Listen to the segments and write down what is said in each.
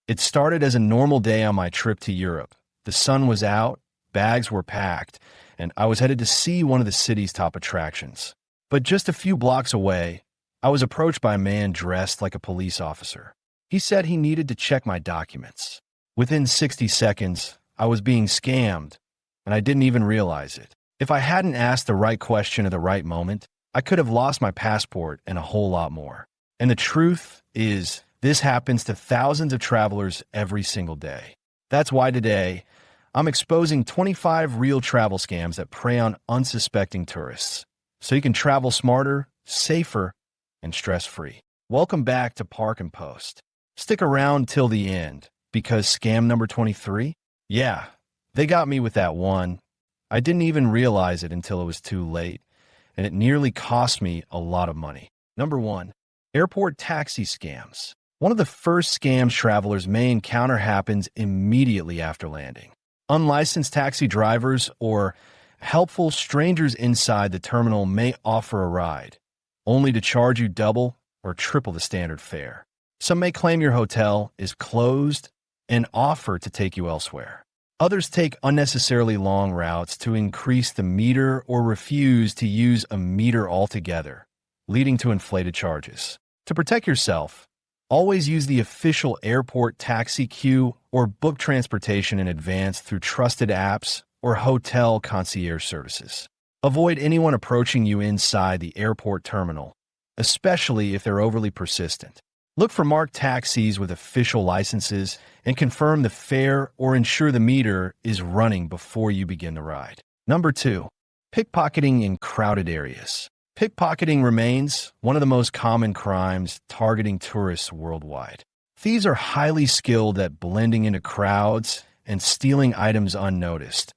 It started as a normal day on my trip to Europe. The sun was out, bags were packed, and I was headed to see one of the city's top attractions. But just a few blocks away, I was approached by a man dressed like a police officer. He said he needed to check my documents. Within 60 seconds, I was being scammed, and I didn't even realize it. If I hadn't asked the right question at the right moment, I could have lost my passport and a whole lot more. And the truth is, this happens to thousands of travelers every single day. That's why today, I'm exposing 25 real travel scams that prey on unsuspecting tourists, so you can travel smarter, safer, and stress-free. Welcome back to Park and Post. Stick around till the end, because scam number 23? Yeah, they got me with that one. I didn't even realize it until it was too late, and it nearly cost me a lot of money. Number 1. Airport taxi scams. One of the first scams travelers may encounter happens immediately after landing. Unlicensed taxi drivers or helpful strangers inside the terminal may offer a ride, only to charge you double or triple the standard fare. Some may claim your hotel is closed and offer to take you elsewhere. Others take unnecessarily long routes to increase the meter or refuse to use a meter altogether, leading to inflated charges. To protect yourself, always use the official airport taxi queue or book transportation in advance through trusted apps or hotel concierge services. Avoid anyone approaching you inside the airport terminal, especially if they're overly persistent. Look for marked taxis with official licenses and confirm the fare or ensure the meter is running before you begin the ride. Number 2. Pickpocketing in crowded areas. Pickpocketing remains one of the most common crimes targeting tourists worldwide. Thieves are highly skilled at blending into crowds and stealing items unnoticed,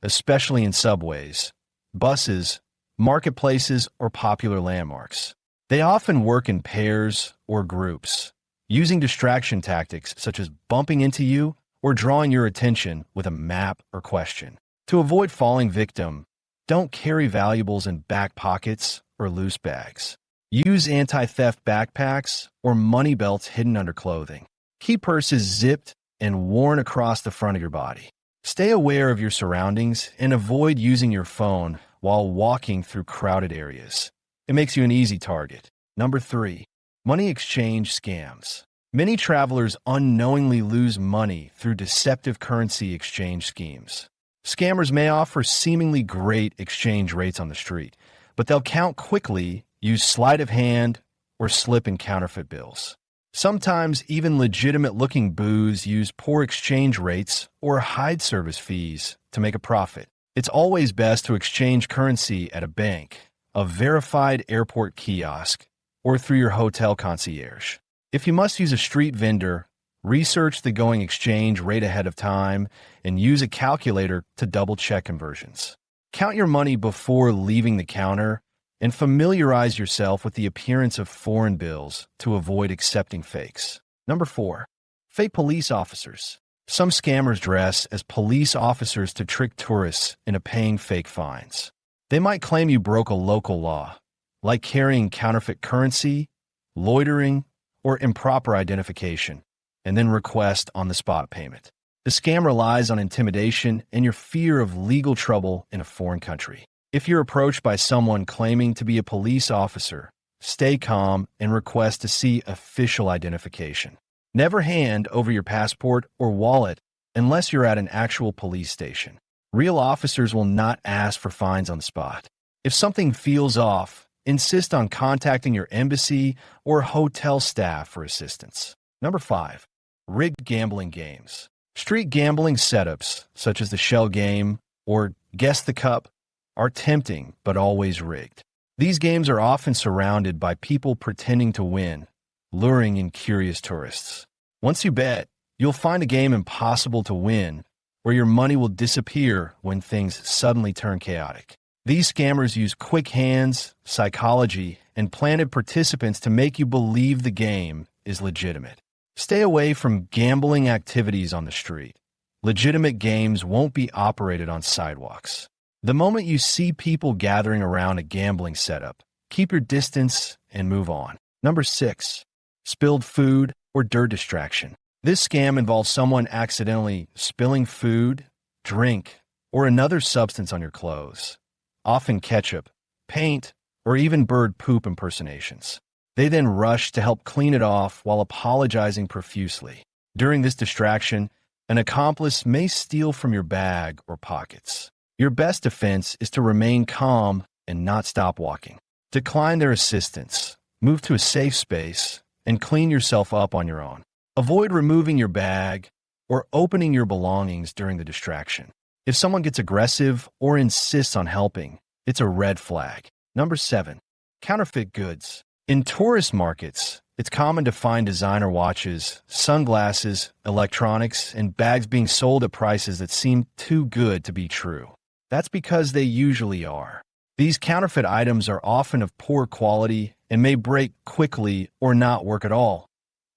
especially in subways, buses, marketplaces, or popular landmarks. They often work in pairs or groups, using distraction tactics such as bumping into you or drawing your attention with a map or question. To avoid falling victim, don't carry valuables in back pockets or loose bags. Use anti-theft backpacks or money belts hidden under clothing. Keep purses zipped and worn across the front of your body. Stay aware of your surroundings and avoid using your phone while walking through crowded areas. It makes you an easy target. Number 3. Money exchange scams. Many travelers unknowingly lose money through deceptive currency exchange schemes. Scammers may offer seemingly great exchange rates on the street, but they'll count quickly, use sleight of hand, or slip in counterfeit bills. Sometimes even legitimate-looking booths use poor exchange rates or hide service fees to make a profit. It's always best to exchange currency at a bank, a verified airport kiosk, or through your hotel concierge. If you must use a street vendor, research the going exchange rate ahead of time and use a calculator to double-check conversions. Count your money before leaving the counter and familiarize yourself with the appearance of foreign bills to avoid accepting fakes. Number 4. Fake police officers. Some scammers dress as police officers to trick tourists into paying fake fines. They might claim you broke a local law, like carrying counterfeit currency, loitering, or improper identification, and then request on-the-spot payment. The scam relies on intimidation and your fear of legal trouble in a foreign country. If you're approached by someone claiming to be a police officer, stay calm and request to see official identification. Never hand over your passport or wallet unless you're at an actual police station. Real officers will not ask for fines on the spot. If something feels off, insist on contacting your embassy or hotel staff for assistance. Number 5. Rigged gambling games. Street gambling setups, such as the Shell game or Guess the Cup, are tempting but always rigged. These games are often surrounded by people pretending to win, luring in curious tourists. Once you bet, you'll find a game impossible to win, where your money will disappear when things suddenly turn chaotic. These scammers use quick hands, psychology, and planted participants to make you believe the game is legitimate. Stay away from gambling activities on the street. Legitimate games won't be operated on sidewalks. The moment you see people gathering around a gambling setup, keep your distance and move on. Number 6. Spilled food or dirt distraction. This scam involves someone accidentally spilling food, drink, or another substance on your clothes, often ketchup, paint, or even bird poop impersonations. They then rush to help clean it off while apologizing profusely. During this distraction, an accomplice may steal from your bag or pockets. Your best defense is to remain calm and not stop walking. Decline their assistance, move to a safe space, and clean yourself up on your own. Avoid removing your bag or opening your belongings during the distraction. If someone gets aggressive or insists on helping, it's a red flag. Number 7. Counterfeit goods. In tourist markets, it's common to find designer watches, sunglasses, electronics, and bags being sold at prices that seem too good to be true. That's because they usually are. These counterfeit items are often of poor quality and may break quickly or not work at all,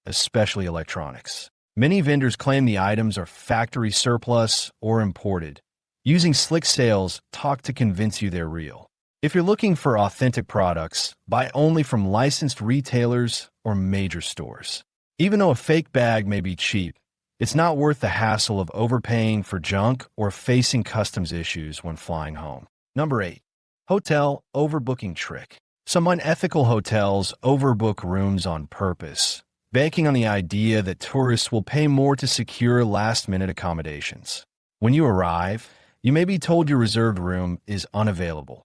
especially electronics. Many vendors claim the items are factory surplus or imported, using slick sales talk to convince you they're real. If you're looking for authentic products, buy only from licensed retailers or major stores. Even though a fake bag may be cheap, it's not worth the hassle of overpaying for junk or facing customs issues when flying home. Number 8. Hotel overbooking trick. Some unethical hotels overbook rooms on purpose, banking on the idea that tourists will pay more to secure last-minute accommodations. When you arrive, you may be told your reserved room is unavailable,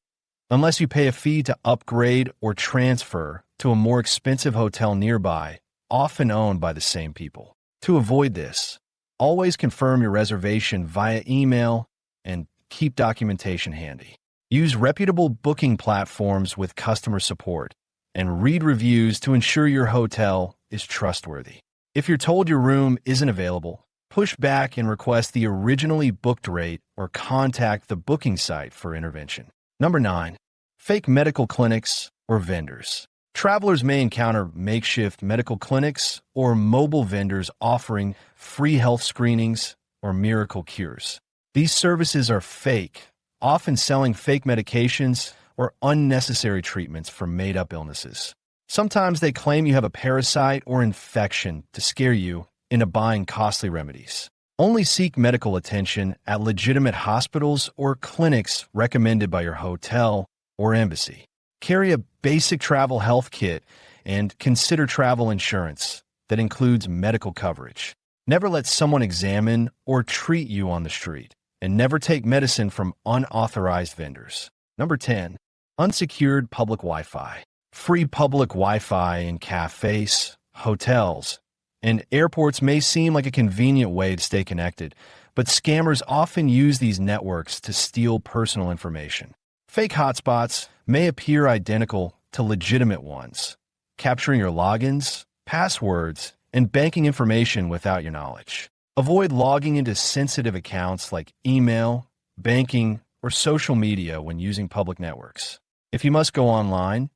unless you pay a fee to upgrade or transfer to a more expensive hotel nearby, often owned by the same people. To avoid this, always confirm your reservation via email and keep documentation handy. Use reputable booking platforms with customer support and read reviews to ensure your hotel is trustworthy. If you're told your room isn't available, push back and request the originally booked rate or contact the booking site for intervention. Number 9. Fake medical clinics or vendors. Travelers may encounter makeshift medical clinics or mobile vendors offering free health screenings or miracle cures. These services are fake, often selling fake medications or unnecessary treatments for made-up illnesses. Sometimes they claim you have a parasite or infection to scare you into buying costly remedies. Only seek medical attention at legitimate hospitals or clinics recommended by your hotel or embassy. Carry a basic travel health kit and consider travel insurance that includes medical coverage. Never let someone examine or treat you on the street, and never take medicine from unauthorized vendors. Number 10. Unsecured public Wi-Fi. Free public Wi-Fi in cafes, hotels, and airports may seem like a convenient way to stay connected, but scammers often use these networks to steal personal information. Fake hotspots may appear identical to legitimate ones, capturing your logins, passwords, and banking information without your knowledge. Avoid logging into sensitive accounts like email, banking, or social media when using public networks. If you must go online,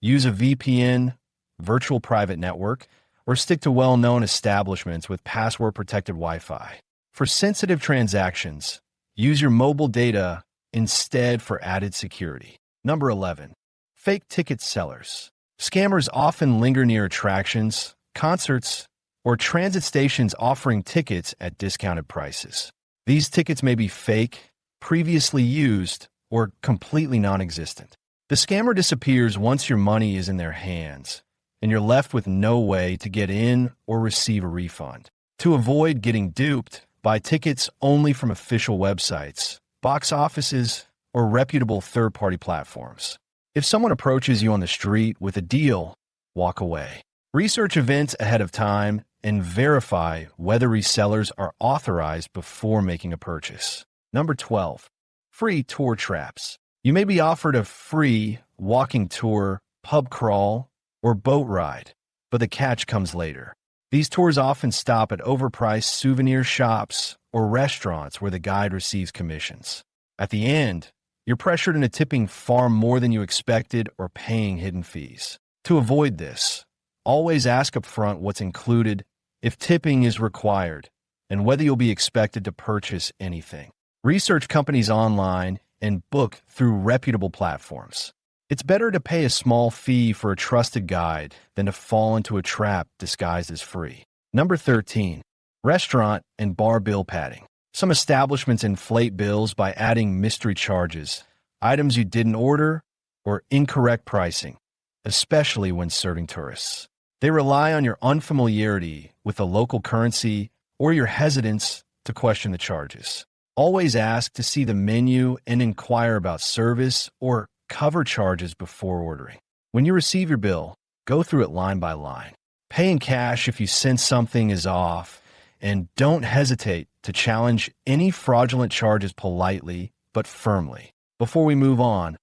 use a VPN, virtual private network, or stick to well-known establishments with password-protected Wi-Fi. For sensitive transactions, use your mobile data instead for added security. Number 11. Fake ticket sellers. Scammers often linger near attractions, concerts, or transit stations offering tickets at discounted prices. These tickets may be fake, previously used, or completely non-existent. The scammer disappears once your money is in their hands, and you're left with no way to get in or receive a refund. To avoid getting duped, buy tickets only from official websites, box offices, or reputable third-party platforms. If someone approaches you on the street with a deal, walk away. Research events ahead of time and verify whether resellers are authorized before making a purchase. Number 12. Free tour traps. You may be offered a free walking tour, pub crawl, or boat ride, but the catch comes later. These tours often stop at overpriced souvenir shops or restaurants where the guide receives commissions. At the end, you're pressured into tipping far more than you expected or paying hidden fees. To avoid this, always ask up front what's included, if tipping is required, and whether you'll be expected to purchase anything. Research companies online and book through reputable platforms. It's better to pay a small fee for a trusted guide than to fall into a trap disguised as free. Number 13. Restaurant and bar bill padding. Some establishments inflate bills by adding mystery charges, items you didn't order, or incorrect pricing, especially when serving tourists. They rely on your unfamiliarity with the local currency or your hesitance to question the charges. Always ask to see the menu and inquire about service or cover charges before ordering. When you receive your bill, go through it line by line. Pay in cash if you sense something is off, and don't hesitate to challenge any fraudulent charges politely but firmly. Before we move on,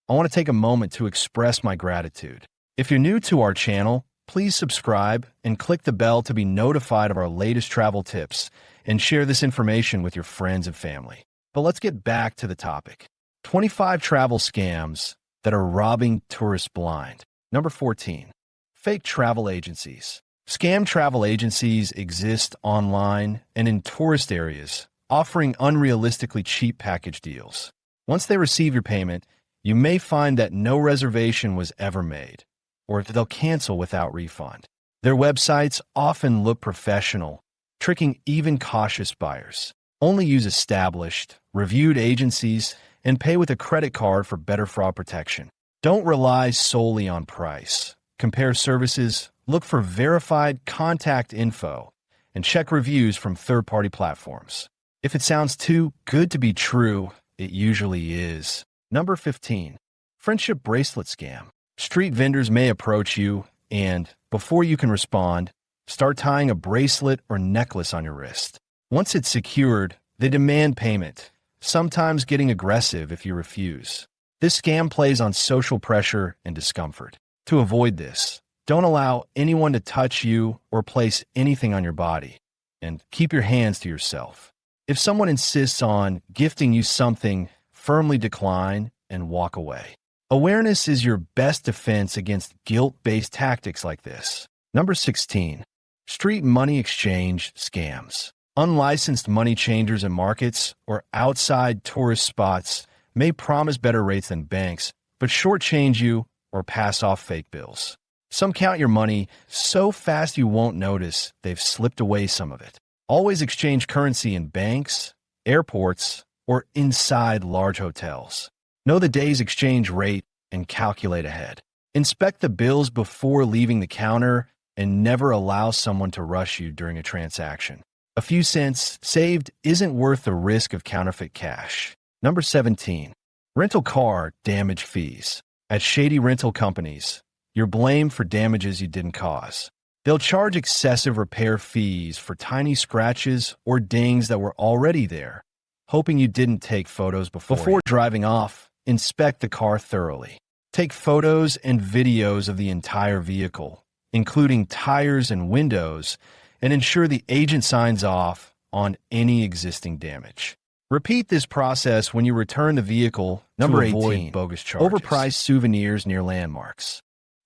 I want to take a moment to express my gratitude. If you're new to our channel, please subscribe and click the bell to be notified of our latest travel tips and share this information with your friends and family. But let's get back to the topic. 25 travel scams that are robbing tourists blind. Number 14. Fake travel agencies. Scam travel agencies exist online and in tourist areas, offering unrealistically cheap package deals. Once they receive your payment, you may find that no reservation was ever made, or they'll cancel without refund. Their websites often look professional, tricking even cautious buyers. Only use established, reviewed agencies and pay with a credit card for better fraud protection. Don't rely solely on price. Compare services, look for verified contact info, and check reviews from third-party platforms. If it sounds too good to be true, it usually is. Number 15. Friendship bracelet scam. Street vendors may approach you and, before you can respond, start tying a bracelet or necklace on your wrist. Once it's secured, they demand payment, sometimes getting aggressive if you refuse. This scam plays on social pressure and discomfort. To avoid this, don't allow anyone to touch you or place anything on your body, and keep your hands to yourself. If someone insists on gifting you something, firmly decline and walk away. Awareness is your best defense against guilt-based tactics like this. Number 16. Street money exchange scams. Unlicensed money changers in markets or outside tourist spots may promise better rates than banks, but shortchange you or pass off fake bills. Some count your money so fast you won't notice they've slipped away some of it. Always exchange currency in banks, airports, or inside large hotels. Know the day's exchange rate and calculate ahead. Inspect the bills before leaving the counter and never allow someone to rush you during a transaction. A few cents saved isn't worth the risk of counterfeit cash. Number 17. Rental car damage fees. At shady rental companies, you're blamed for damages you didn't cause. They'll charge excessive repair fees for tiny scratches or dings that were already there, hoping you didn't take photos before. Before driving off, inspect the car thoroughly. Take photos and videos of the entire vehicle, including tires and windows, and ensure the agent signs off on any existing damage. Repeat this process when you return the vehicle. Number 18. Bogus charges. Overpriced souvenirs near landmarks.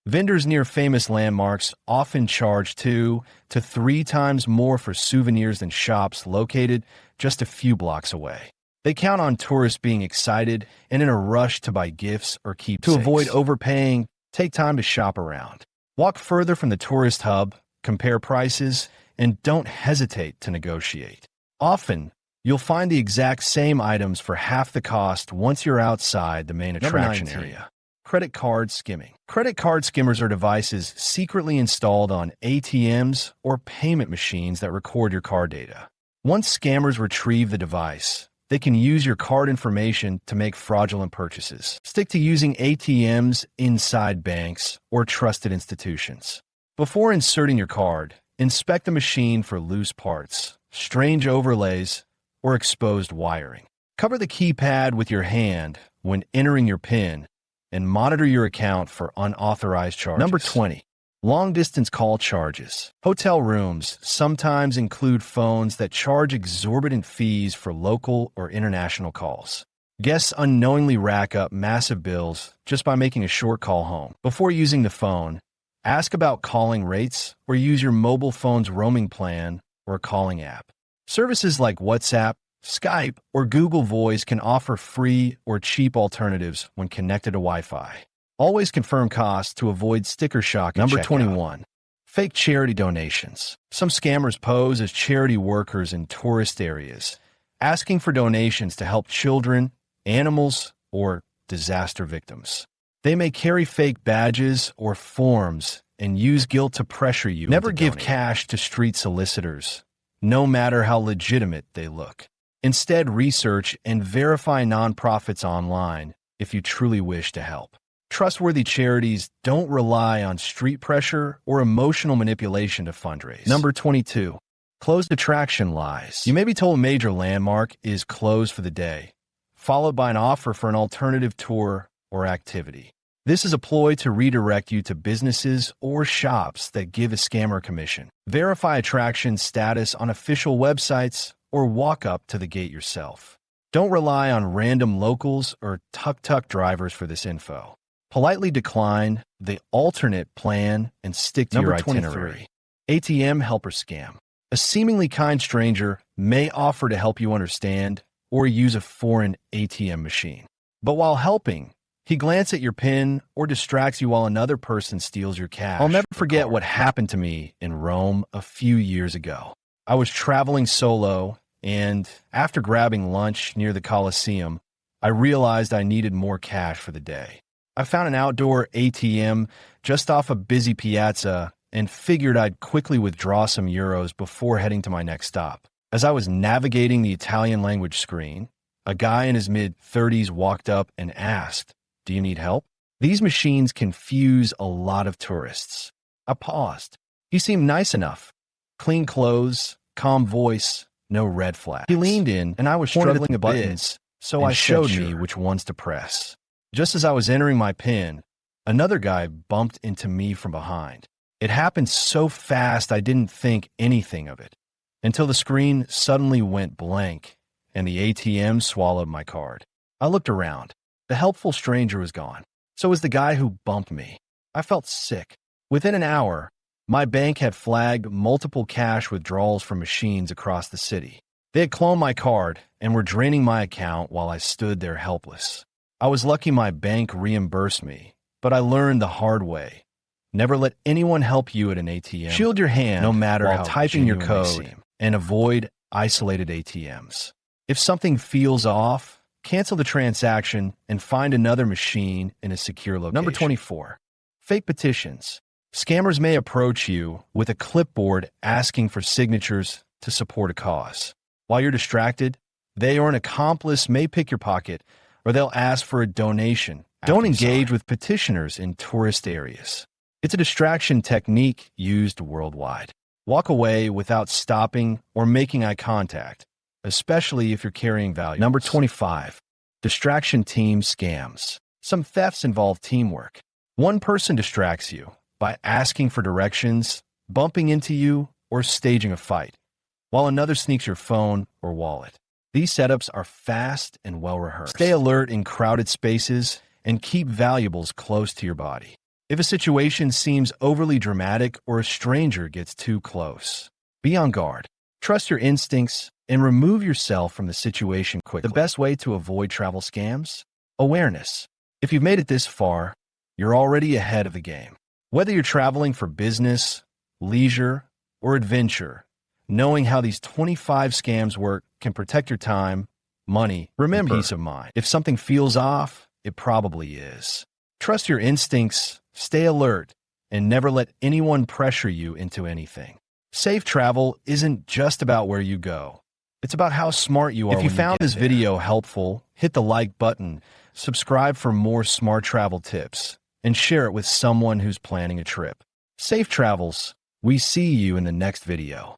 Vendors near famous landmarks often charge 2 to 3 times more for souvenirs than shops located just a few blocks away. They count on tourists being excited and in a rush to buy gifts or keepsakes. To avoid overpaying, take time to shop around. Walk further from the tourist hub, compare prices, and don't hesitate to negotiate. Often, you'll find the exact same items for half the cost once you're outside the main attraction area. Credit card skimming. Credit card skimmers are devices secretly installed on ATMs or payment machines that record your card data. Once scammers retrieve the device, they can use your card information to make fraudulent purchases. Stick to using ATMs inside banks or trusted institutions. Before inserting your card, inspect the machine for loose parts, strange overlays, or exposed wiring. Cover the keypad with your hand when entering your PIN and monitor your account for unauthorized charges. Number 20. Long-distance call charges. Hotel rooms sometimes include phones that charge exorbitant fees for local or international calls. Guests unknowingly rack up massive bills just by making a short call home. Before using the phone, ask about calling rates or use your mobile phone's roaming plan or calling app. Services like WhatsApp, Skype, or Google Voice can offer free or cheap alternatives when connected to Wi-Fi. Always confirm costs to avoid sticker shock. Number 21. Fake charity donations. Some scammers pose as charity workers in tourist areas, asking for donations to help children, animals, or disaster victims. They may carry fake badges or forms and use guilt to pressure you. Never give cash to street solicitors, no matter how legitimate they look. Instead, research and verify nonprofits online if you truly wish to help. Trustworthy charities don't rely on street pressure or emotional manipulation to fundraise. Number 22. Closed attraction lies. You may be told a major landmark is closed for the day, followed by an offer for an alternative tour or activity. This is a ploy to redirect you to businesses or shops that give a scammer commission. Verify attraction status on official websites or walk up to the gate yourself. Don't rely on random locals or tuk-tuk drivers for this info. Politely decline the alternate plan and stick to your itinerary. ATM helper scam. A seemingly kind stranger may offer to help you understand or use a foreign ATM machine. But while helping, he glances at your PIN or distracts you while another person steals your cash. I'll never forget what happened to me in Rome a few years ago. I was traveling solo, and after grabbing lunch near the Colosseum, I realized I needed more cash for the day. I found an outdoor ATM just off a busy piazza and figured I'd quickly withdraw some euros before heading to my next stop. As I was navigating the Italian language screen, a guy in his mid-30s walked up and asked, "Do you need help?" These machines confuse a lot of tourists. I paused. He seemed nice enough. Clean clothes, calm voice, no red flags. He leaned in, and I was struggling the buttons, so I showed me which ones to press. Just as I was entering my PIN, another guy bumped into me from behind. It happened so fast I didn't think anything of it, until the screen suddenly went blank and the ATM swallowed my card. I looked around. The helpful stranger was gone. So was the guy who bumped me. I felt sick. Within an hour, my bank had flagged multiple cash withdrawals from machines across the city. They had cloned my card and were draining my account while I stood there helpless. I was lucky my bank reimbursed me, but I learned the hard way. Never let anyone help you at an ATM. Shield your hand no matter how typing your code and avoid isolated ATMs. If something feels off, cancel the transaction and find another machine in a secure location. Number 24. Fake petitions. Scammers may approach you with a clipboard asking for signatures to support a cause. While you're distracted, they or an accomplice may pick your pocket, or they'll ask for a donation. Don't engage with petitioners in tourist areas. It's a distraction technique used worldwide. Walk away without stopping or making eye contact, especially if you're carrying valuables. Number 25. Distraction team scams. Some thefts involve teamwork. One person distracts you by asking for directions, bumping into you, or staging a fight, while another sneaks your phone or wallet. These setups are fast and well-rehearsed. Stay alert in crowded spaces and keep valuables close to your body. If a situation seems overly dramatic or a stranger gets too close, be on guard. Trust your instincts and remove yourself from the situation quickly. The best way to avoid travel scams? Awareness. If you've made it this far, you're already ahead of the game. Whether you're traveling for business, leisure, or adventure, knowing how these 25 scams work can protect your time, money, and peace of mind. If something feels off, it probably is. Trust your instincts, stay alert, and never let anyone pressure you into anything. Safe travel isn't just about where you go. It's about how smart you are. If you found this video helpful, hit the like button, subscribe for more smart travel tips, and share it with someone who's planning a trip. Safe travels. We see you in the next video.